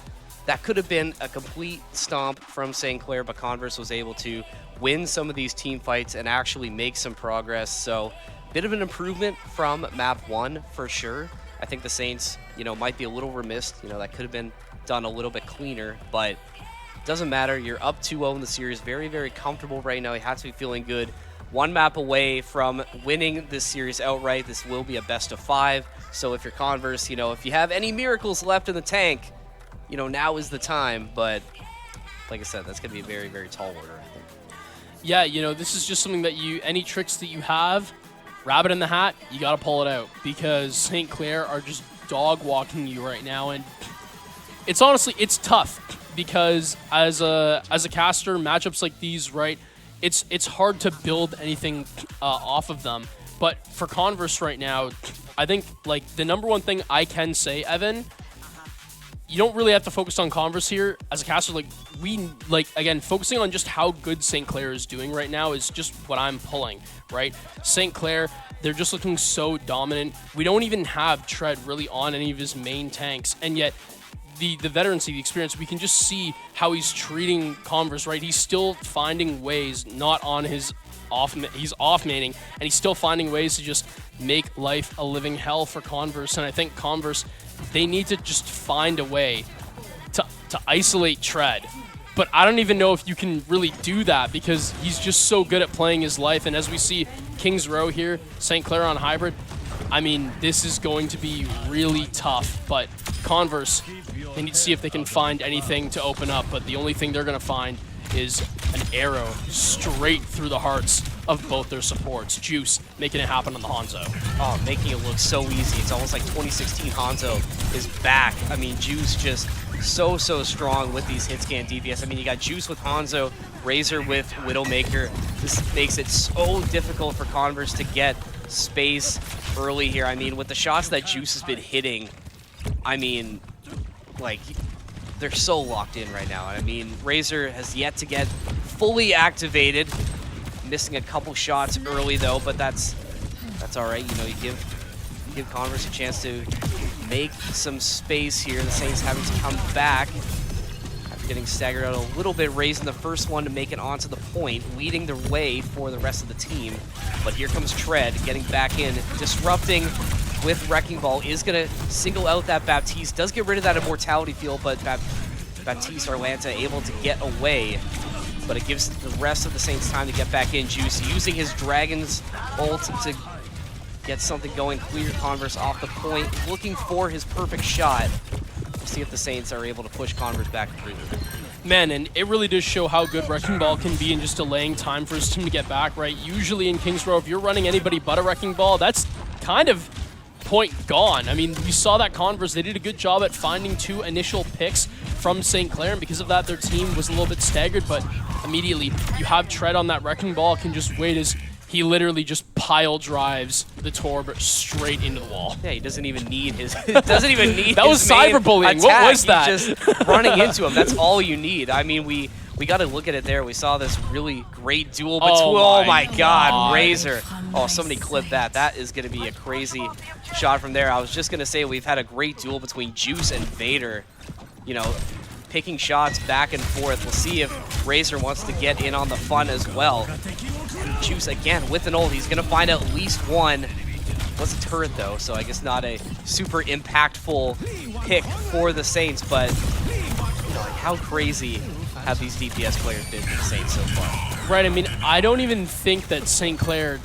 That could have been a complete stomp from St. Clair, but Converse was able to win some of these team fights and actually make some progress. So, bit of an improvement from map 1 for sure. I think the Saints, you know, might be a little remiss. You know, that could have been done a little bit cleaner, but doesn't matter. You're up 2-0 in the series. Very comfortable right now. You have to be feeling good. One map away from winning this series outright. This will be a best of 5. So if you're Converse, you know, if you have any miracles left in the tank, you know, now is the time. But like I said, that's going to be a very, very tall order, I think. Yeah, you know, this is just something that any tricks that you have, rabbit in the hat, you got to pull it out because St. Clair are just dog walking you right now, and it's honestly, it's tough because as a caster, matchups like these, right, it's hard to build anything off of them. But for Converse right now, I think like the number one thing I can say, Evan, you don't really have to focus on Converse here. As a caster, again, focusing on just how good St. Clair is doing right now is just what I'm pulling, right? St. Clair, they're just looking so dominant. We don't even have Tread really on any of his main tanks, and yet the veterancy, the experience, we can just see how he's treating Converse, right? He's still finding ways, not on his he's off-maining, and he's still finding ways to just make life a living hell for Converse, and I think Converse, they need to just find a way to isolate Tread. But I don't even know if you can really do that because he's just so good at playing his life. And as we see Kings Row here, St. Clair on Hybrid, I mean, this is going to be really tough. But Converse, they need to see if they can find anything to open up. But the only thing they're going to find is an arrow straight through the hearts of both their supports. Juice making it happen on the Hanzo. Oh, making it look so easy. It's almost like 2016 Hanzo is back. I mean, Juice just so strong with these hit scan DPS. I mean, you got Juice with Hanzo, Razor with Widowmaker. This makes it so difficult for Converse to get space early here. I mean, with the shots that Juice has been hitting, I mean, like, they're so locked in right now. I mean, Razor has yet to get fully activated. Missing a couple shots early though, but that's all right. You know, you give Converse a chance to make some space here. The Saints having to come back after getting staggered out a little bit, raising the first one to make it onto the point, leading the way for the rest of the team. But here comes Tread getting back in, disrupting with Wrecking Ball, is going to single out that Baptiste, does get rid of that Immortality field, but Baptiste Arlanta able to get away. But it gives the rest of the Saints time to get back in. Juice using his Dragon's ult to get something going, clear Converse off the point, looking for his perfect shot. We'll see if the Saints are able to push Converse back through. Man, and it really does show how good Wrecking Ball can be in just delaying time for his team to get back, right? Usually in Kings Row, if you're running anybody but a Wrecking Ball, that's kind of point gone. I mean, we saw that Converse, they did a good job at finding 2 initial picks from St. Clair, and because of that, their team was a little bit staggered, but immediately you have Tread on that Wrecking Ball, can just wait as he literally just pile drives the Torb straight into the wall. Yeah, he doesn't even need his. Doesn't even need. That was cyberbullying. What was that? He's just running into him. That's all you need. I mean, we got to look at it there. We saw this really great duel between. Oh my God, Razor! Oh, somebody clip that. That is going to be a crazy shot from there. I was just going to say we've had a great duel between Juice and Vader. You know, picking shots back and forth. We'll see if Razor wants to get in on the fun as well. Juice again with an ult. He's going to find at least one. Was a turret though, so I guess not a super impactful pick for the Saints, but you know, like how crazy have these DPS players been for the Saints so far? Right, I mean, I don't even think that St. Clair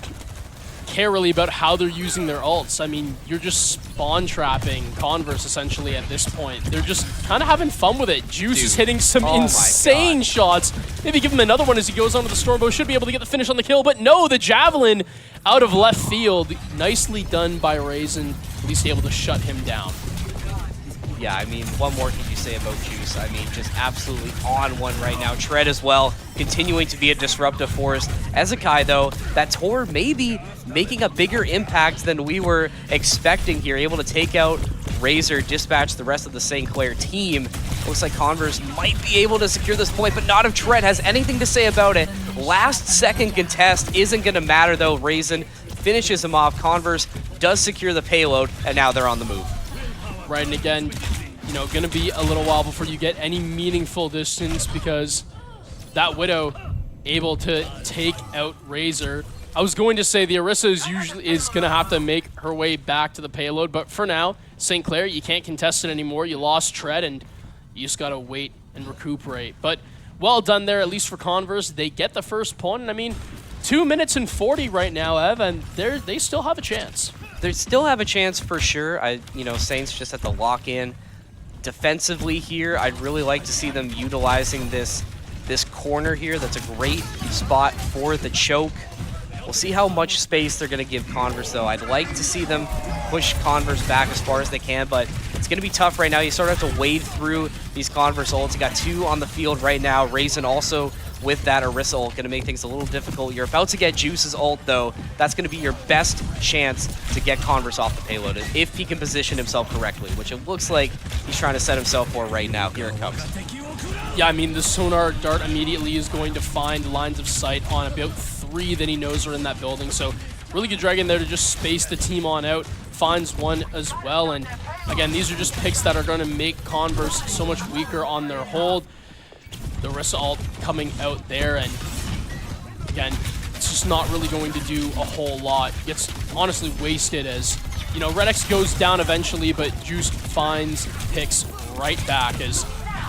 care really about how they're using their ults. I mean, you're just spawn trapping Converse essentially at this point. They're just kind of having fun with it. Juice is hitting some insane shots. Maybe give him another one as he goes onto the Stormbow. Should be able to get the finish on the kill, but no, the Javelin out of left field. Nicely done by Raisin, at least able to shut him down. Yeah, I mean, what more can you say about Juice? I mean, just absolutely on one right now. Tread as well, continuing to be a disruptive force. Ezekai, though, that Tor may be making a bigger impact than we were expecting here. Able to take out Razor, dispatch the rest of the St. Clair team. Looks like Converse might be able to secure this point, but not if Tread has anything to say about it. Last second contest isn't going to matter, though. Raisin finishes him off. Converse does secure the payload, and now they're on the move. Right, and again, you know, gonna be a little while before you get any meaningful distance because that Widow able to take out Razor. I was going to say the Orisa is gonna have to make her way back to the payload, but for now, St. Clair, you can't contest it anymore. You lost Tread, and you just gotta wait and recuperate. But well done there, at least for Converse. They get the first point, and I mean, 2 minutes and 40 right now, Ev, and they still have a chance. They still have a chance for sure. You know, Saints just have to lock in Defensively here, I'd really like to see them utilizing this corner here. That's a great spot for the choke. We'll see how much space they're going to give Converse, though. I'd like to see them push Converse back as far as they can, but it's going to be tough right now. You sort of have to wade through these Converse ults. You got 2 on the field right now. Raisin also with that Orisa ult, going to make things a little difficult. You're about to get Juice's ult, though. That's going to be your best chance to get Converse off the payload, if he can position himself correctly, which it looks like he's trying to set himself for right now. Here it comes. Yeah, I mean, the sonar dart immediately is going to find lines of sight on about 3 that he knows are in that building. So really good drag in there to just space the team on out. Finds one as well. And again, these are just picks that are going to make Converse so much weaker on their hold. The Orisa ult coming out there, and again, it's just not really going to do a whole lot. Gets honestly wasted as, you know, Red X goes down eventually, but Juice finds picks right back as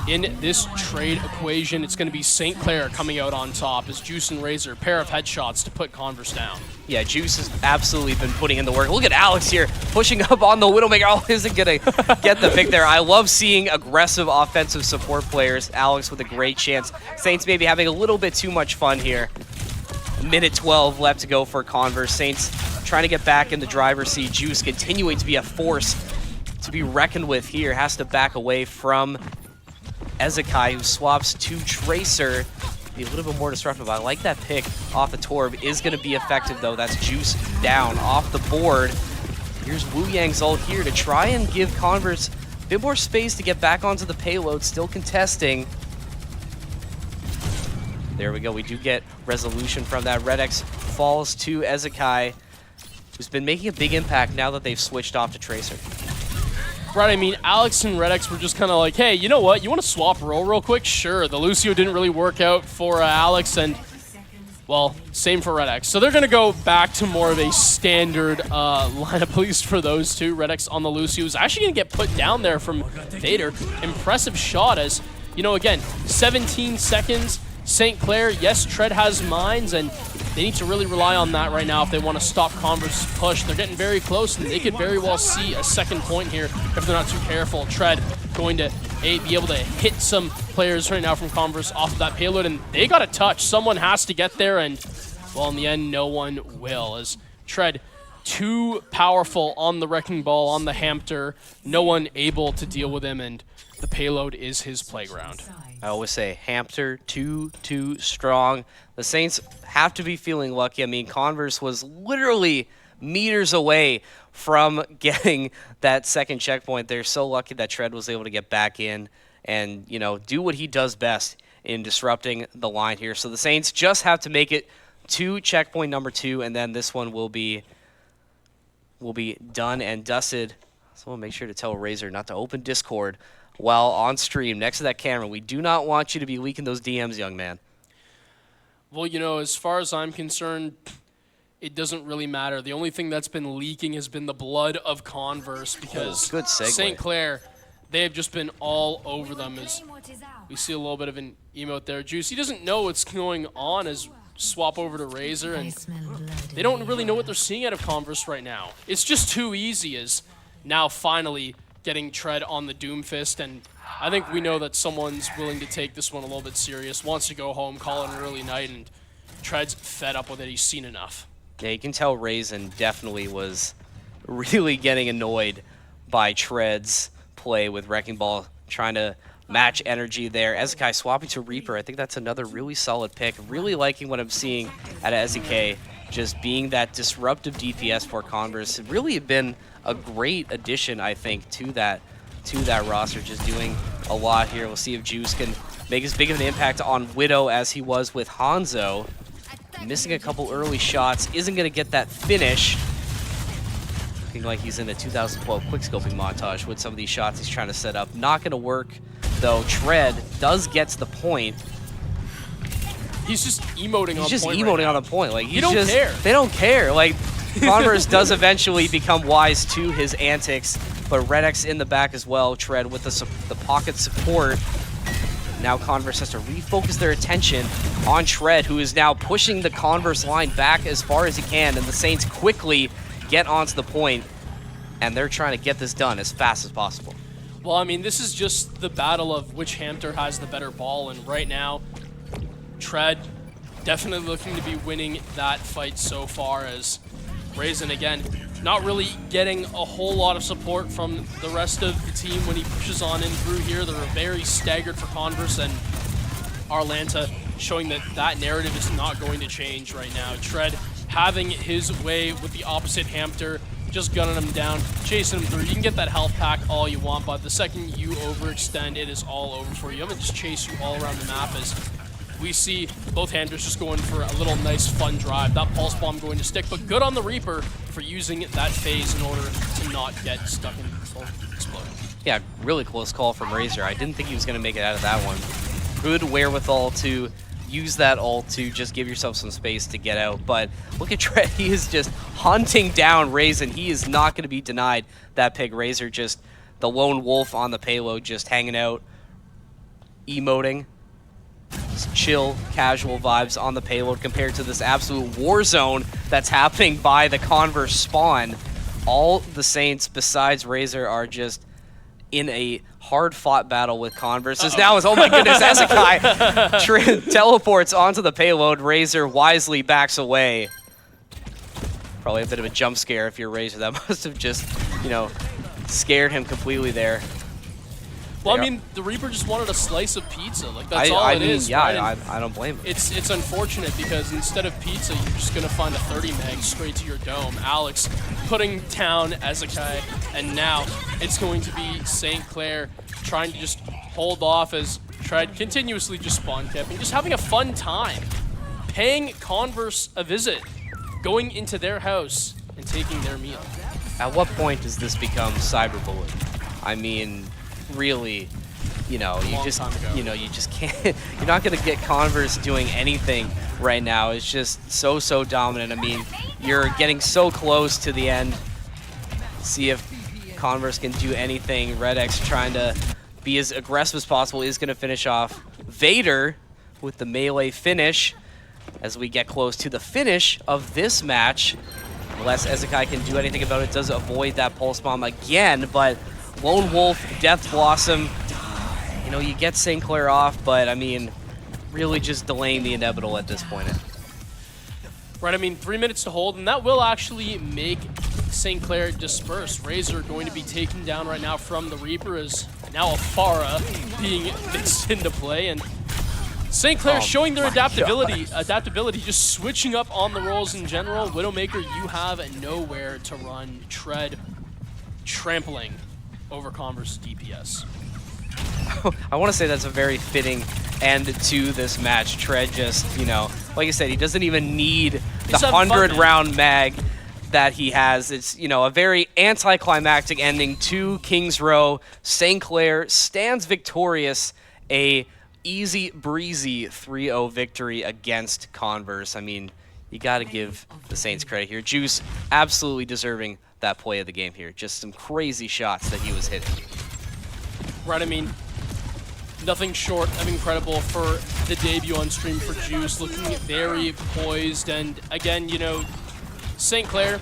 in this trade equation, it's going to be St. Clair coming out on top as Juice and Razor, pair of headshots to put Converse down. Yeah, Juice has absolutely been putting in the work. Look at Alex here, pushing up on the Widowmaker. Oh, isn't going to get the pick there. I love seeing aggressive offensive support players. Alex with a great chance. Saints maybe having a little bit too much fun here. Minute 12 left to go for Converse. Saints trying to get back in the driver's seat. Juice continuing to be a force to be reckoned with here. Has to back away from Ezekai, who swaps to Tracer. Be a little bit more disruptive. I like that pick off the Torb. Is going to be effective, though. That's Juice down off the board. Here's Wu Yang's ult here to try and give Converse a bit more space to get back onto the payload. Still contesting. There we go. We do get resolution from that. Red X falls to Ezekai, who's been making a big impact now that they've switched off to Tracer. Right, I mean, Alex and Red X were just kind of like, hey, you know what? You want to swap role real quick? Sure. The Lucio didn't really work out for Alex, and, well, same for Red X. So they're going to go back to more of a standard lineup, at least for those two. Red X on the Lucio is actually going to get put down there from Vader. Impressive shot as, you know, again, 17 seconds. St. Clair, yes, Tread has mines, and they need to really rely on that right now if they want to stop Converse's push. They're getting very close, and they could very well see a second point here if they're not too careful. Tread going to be able to hit some players right now from Converse off of that payload, and they got a touch. Someone has to get there, and, well, in the end, no one will. As Tread too powerful on the Wrecking Ball, on the Hampter, no one able to deal with him, and the payload is his playground. I always say Hampter too strong. The Saints have to be feeling lucky. I mean, Converse was literally meters away from getting that second checkpoint. They're so lucky that Tread was able to get back in and, you know, do what he does best in disrupting the line here. So the Saints just have to make it to checkpoint number 2, and then this one will be done and dusted. So we'll make sure to tell Razor not to open Discord while on stream next to that camera. We do not want you to be leaking those DMs, young man. Well, you know, as far as I'm concerned, it doesn't really matter. The only thing that's been leaking has been the blood of Converse because good segue. St. Clair, they have just been all over them. As we see a little bit of an emote there. Juice, he doesn't know what's going on as swap over to Razor, and they don't really know what they're seeing out of Converse right now. It's just too easy as now finally getting Tread on the Doomfist, and I think we know that someone's willing to take this one a little bit serious, wants to go home, call it an early night, and Tread's fed up with it. He's seen enough. Yeah, you can tell Raisin definitely was really getting annoyed by Tread's play with Wrecking Ball, trying to match energy there. Ezekai swapping to Reaper. I think that's another really solid pick. Really liking what I'm seeing out of Ezekai, just being that disruptive DPS for Converse. It really had been a great addition, I think, to that roster, just doing a lot here. We'll see if Juice can make as big of an impact on Widow as he was with Hanzo. Missing a couple early shots, isn't going to get that finish. Looking like he's in a 2012 quickscoping montage with some of these shots he's trying to set up. Not going to work, though. Tread does get to the point. He's just emoting He's on just point emoting right on now. the point. Like, He don't care. They don't care. Like, Converse does eventually become wise to his antics, but Red X in the back as well. Tread with the pocket support. Now Converse has to refocus their attention on Tread, who is now pushing the Converse line back as far as he can, and the Saints quickly get onto the point, and they're trying to get this done as fast as possible. Well, I mean, this is just the battle of which hamster has the better ball, and right now, Tread definitely looking to be winning that fight so far, as Raisin, again, not really getting a whole lot of support from the rest of the team when he pushes on in through here. They're very staggered for Converse, and Arlanta showing that that narrative is not going to change right now. Tread having his way with the opposite hamster, just gunning him down, chasing him through. You can get that health pack all you want, but the second you overextend, it is all over for you. I'm going to just chase you all around the map as we see both hamsters just going for a little nice fun drive. That pulse bomb going to stick, but good on the Reaper for using that phase in order to not get stuck in full explode. Yeah, really close call from Razor. I didn't think he was going to make it out of that one. Good wherewithal to use that ult to just give yourself some space to get out. But look at Tread. He is just hunting down Raisin. He is not going to be denied that pick. Razor just the lone wolf on the payload, just hanging out, emoting. Just chill, casual vibes on the payload compared to this absolute war zone that's happening by the Converse spawn. All the Saints besides Razor are just in a hard-fought battle with Converse. Now is, oh my goodness, Ezekai teleports onto the payload. Razor wisely backs away. Probably a bit of a jump scare if you're Razor. That must have just, you know, scared him completely there. Well, I mean, the Reaper just wanted a slice of pizza. Like, that's all it is. Yeah, right? I don't blame him. It's unfortunate because instead of pizza, you're just going to find a 30 meg straight to your dome. Alex putting down Ezekai, and now it's going to be St. Clair trying to just hold off as Tread continuously just spawn camping, just having a fun time, paying Converse a visit, going into their house and taking their meal. At what point does this become cyberbullying? I mean, really, you know, you just can't. You're not gonna get Converse doing anything right now. It's just so dominant. I mean, you're getting so close to the end. See if Converse can do anything. Red X trying to be as aggressive as possible is gonna finish off Vader with the melee finish as we get close to the finish of this match. Unless Ezekai can do anything about it, does avoid that pulse bomb again, but Lone Wolf, Death Blossom, you know, you get St. Clair off, but I mean, really just delaying the inevitable at this point. Right, I mean, 3 minutes to hold, and that will actually make St. Clair disperse. Razor going to be taken down right now from the Reaper, as now Afara being mixed into play, and St. Clair showing their adaptability, just switching up on the roles in general. Widowmaker, you have nowhere to run. Tread trampling over Converse DPS. I want to say that's a very fitting end to this match. Tread just, you know, like I said, he doesn't even need the 100-round mag that he has. It's, you know, a very anticlimactic ending to King's Row. St. Clair stands victorious, a easy breezy 3-0 victory against Converse. I mean, you got to give the Saints credit here. Juice absolutely deserving that play of the game here. Just some crazy shots that he was hitting. Right, I mean, nothing short of incredible for the debut on stream for Juice, looking very poised, and again, you know, St. Clair,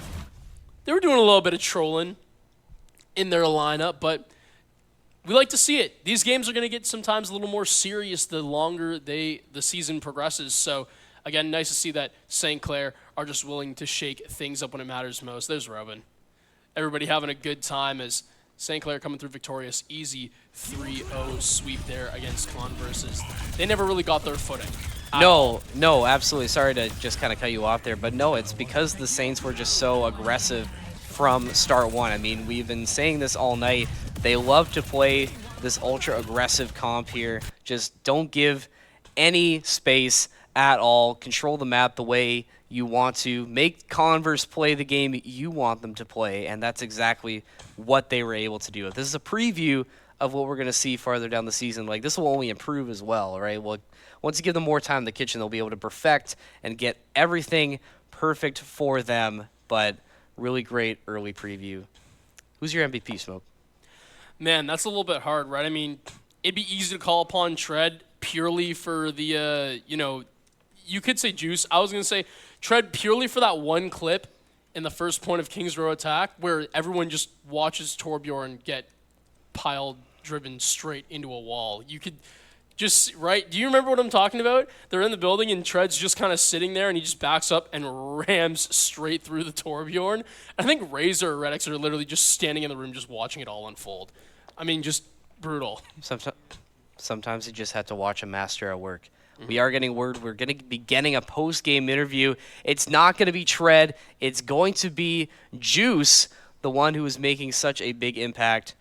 they were doing a little bit of trolling in their lineup, but we like to see it. These games are going to get sometimes a little more serious the longer the season progresses, so again, nice to see that St. Clair are just willing to shake things up when it matters most. There's Robin. Everybody having a good time as St. Clair coming through victorious. Easy 3-0 sweep there against Converse. They never really got their footing. No, absolutely. Sorry to just kind of cut you off there, but no, it's because the Saints were just so aggressive from start one. I mean, we've been saying this all night. They love to play this ultra-aggressive comp here. Just don't give any space at all. Control the map the way you want to. Make Converse play the game you want them to play, and that's exactly what they were able to do. If this is a preview of what we're going to see farther down the season, like, this will only improve as well, right? Well, once you give them more time in the kitchen, they'll be able to perfect and get everything perfect for them, but really great early preview. Who's your MVP, Smoke? Man, that's a little bit hard, right? I mean, it'd be easy to call upon Tread purely for the, you know, you could say Juice. I was going to say Tread purely for that one clip in the first point of King's Row attack where everyone just watches Torbjorn get pile driven straight into a wall. You could just, right? Do you remember what I'm talking about? They're in the building and Tread's just kind of sitting there and he just backs up and rams straight through the Torbjorn. I think Razor or Redix are literally just standing in the room just watching it all unfold. I mean, just brutal. Sometimes you just have to watch a master at work. We are getting word we're going to be getting a post-game interview. It's not going to be Tread. It's going to be Juice, the one who is making such a big impact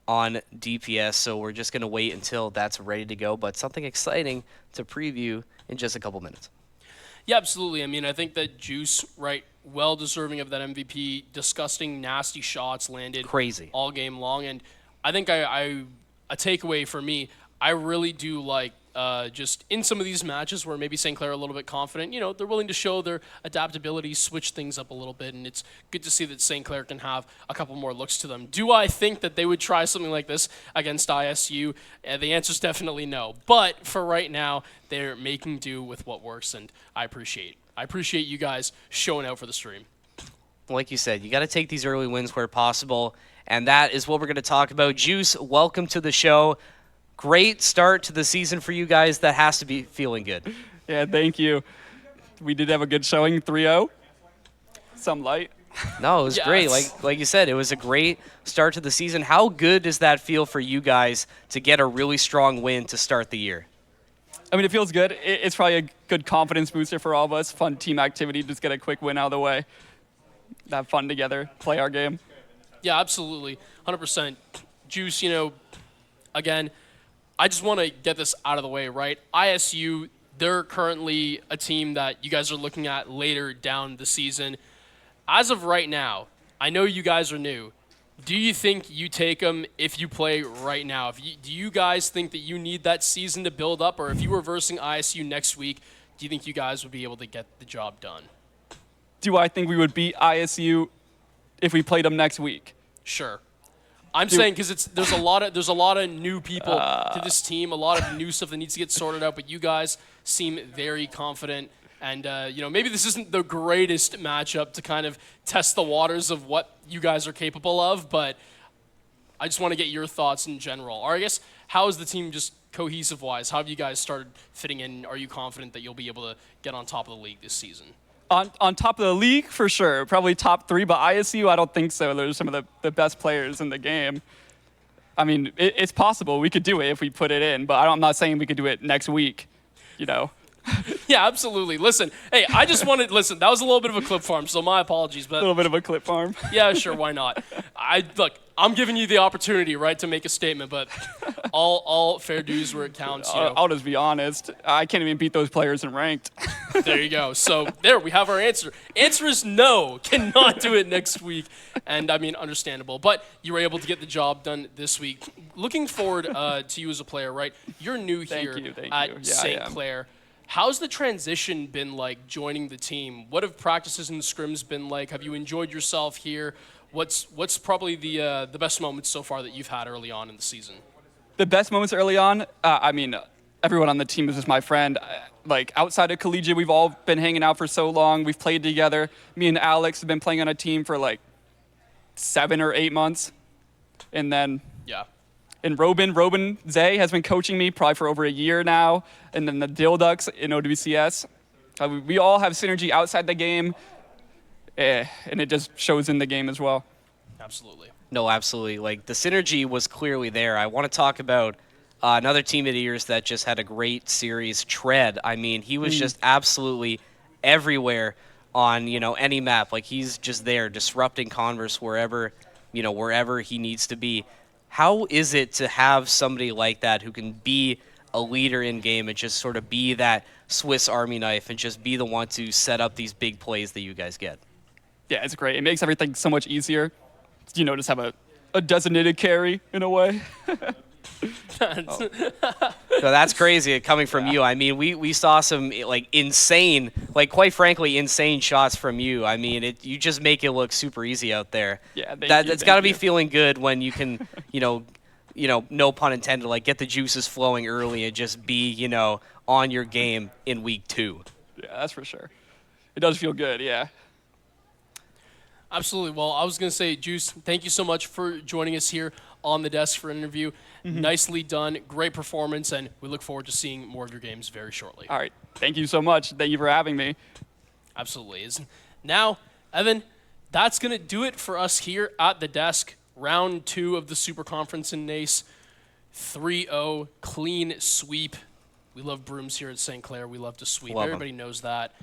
on DPS. So we're just going to wait until that's ready to go. But something exciting to preview in just a couple minutes. Yeah, absolutely. I mean, I think that Juice, right, well deserving of that MVP. Disgusting, nasty shots landed Crazy all game long. And I think a takeaway for me, I really do like just in some of these matches where maybe St. Clair are a little bit confident, they're willing to show their adaptability, switch things up a little bit, and it's good to see that St. Clair can have a couple more looks to them. Do I think that they would try something like this against ISU? The answer is definitely no. But for right now, they're making do with what works, and I appreciate you guys showing out for the stream. Like you said, you got to take these early wins where possible, and that is what we're going to talk about. Juice, welcome to the show. Great start to the season for you guys. That has to be feeling good. Yeah, thank you. We did have a good showing, 3-0. Some light. No, it was Yes. great. Like you said, it was a great start to the season. How good does that feel for you guys to get a really strong win to start the year? I mean, it feels good. It's probably a good confidence booster for all of us. Fun team activity, just get a quick win out of the way. Have fun together, play our game. Yeah, absolutely. 100%. Juice, again, I just want to get this out of the way, right? ISU, they're currently a team that you guys are looking at later down the season. As of right now, I know you guys are new. Do you think you take them if you play right now? Do you guys think that you need that season to build up? Or if you were versing ISU next week, do you think you guys would be able to get the job done? Do I think we would beat ISU if we played them next week? Sure. I'm saying because there's a lot of new people to this team, a lot of new stuff that needs to get sorted out. But you guys seem very confident, and maybe this isn't the greatest matchup to kind of test the waters of what you guys are capable of. But I just want to get your thoughts in general. Or I guess how is the team just cohesive-wise? How have you guys started fitting in? Are you confident that you'll be able to get on top of the league this season? On top of the league, for sure. Probably top 3, but ISU, I don't think so. There's some of the best players in the game. I mean, it's possible. We could do it if we put it in, but I'm not saying we could do it next week, Yeah, absolutely. Listen, hey, I just wanted, that was a little bit of a clip farm, so my apologies. A But little bit of a clip farm. yeah, sure, why not? I'm giving you the opportunity, right, to make a statement, but all fair dues where it counts. I'll just be honest. I can't even beat those players in ranked. There you go. So there, we have our answer. Answer is no, cannot do it next week. And I mean, understandable. But you were able to get the job done this week. Looking forward to you as a player, right? You're new here Thank you. at Yeah, St. I am. Clair. How's the transition been like joining the team? What have practices and scrims been like? Have you enjoyed yourself here? What's probably the best moments so far that you've had early on in the season? The best moments early on, everyone on the team is just my friend. Outside of collegiate, we've all been hanging out for so long. We've played together. Me and Alex have been playing on a team for 7 or 8 months. And then Yeah. and Robin Zay has been coaching me probably for over a year now. And then the Dilducks in OWCS. We all have synergy outside the game. And it just shows in the game as well. Absolutely. No, absolutely. The synergy was clearly there. I want to talk about another team of yours that just had a great series, Tread. I mean, he was just absolutely everywhere on, any map. He's just there disrupting Converse wherever he needs to be. How is it to have somebody like that who can be a leader in game and just sort of be that Swiss Army knife and just be the one to set up these big plays that you guys get? Yeah, it's great. It makes everything so much easier. Just have a designated carry in a way. So that's crazy coming from you. I mean, we saw some insane, quite frankly, insane shots from you. I mean, you just make it look super easy out there. Yeah, That's got to be feeling good when you can, no pun intended, get the juices flowing early and just be, on your game in week 2. Yeah, that's for sure. It does feel good, yeah. Absolutely. Well, I was going to say, Juice, thank you so much for joining us here on the desk for an interview. Nicely done. Great performance, and we look forward to seeing more of your games very shortly. All right. Thank you so much. Thank you for having me. Absolutely. Now, Evan, that's going to do it for us here at the desk. Round 2 of the Super Conference in NACE. 3-0, clean sweep. We love brooms here at St. Clair. We love to sweep. Love 'em. Everybody knows that.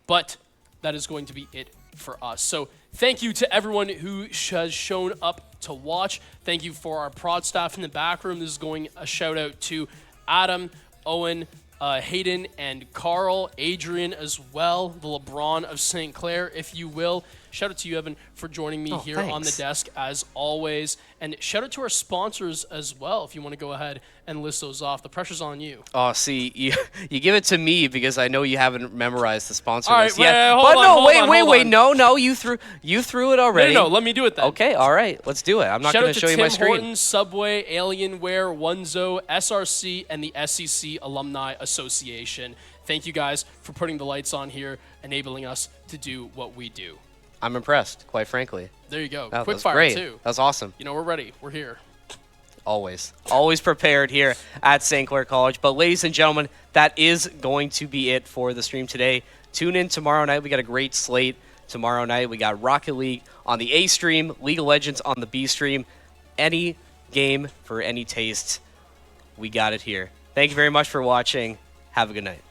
But that is going to be it for us. So thank you to everyone who has shown up to watch. Thank you for our prod staff in the back room. This is going a shout out to Adam, Owen, Hayden, and Carl, Adrian as well, the LeBron of St. Clair, if you will. Shout out to you, Evan, for joining me here on the thanks. desk as always. And shout out to our sponsors as well, if you want to go ahead and list those off. The pressure's on you. Oh, see, you give it to me because I know you haven't memorized the sponsor All right, list yet. hold But on, no, hold on, hold wait, on. no, you threw it already. No, let me do it then. Okay, all right, let's do it. I'm not Shout going out to to show you Tim my screen. Hortons, Subway, Alienware, Onezo, SRC, and the SEC Alumni Association. Thank you guys for putting the lights on here, enabling us to do what we do. I'm impressed, quite frankly. There you go. Oh, Quick that's fire, great. too. That's awesome. You know, we're ready. We're here. Always prepared here at St. Clair College. But ladies and gentlemen, that is going to be it for the stream today. Tune in tomorrow night. We got a great slate tomorrow night. We got Rocket League on the A stream, League of Legends on the B stream. Any game for any taste, we got it here. Thank you very much for watching. Have a good night.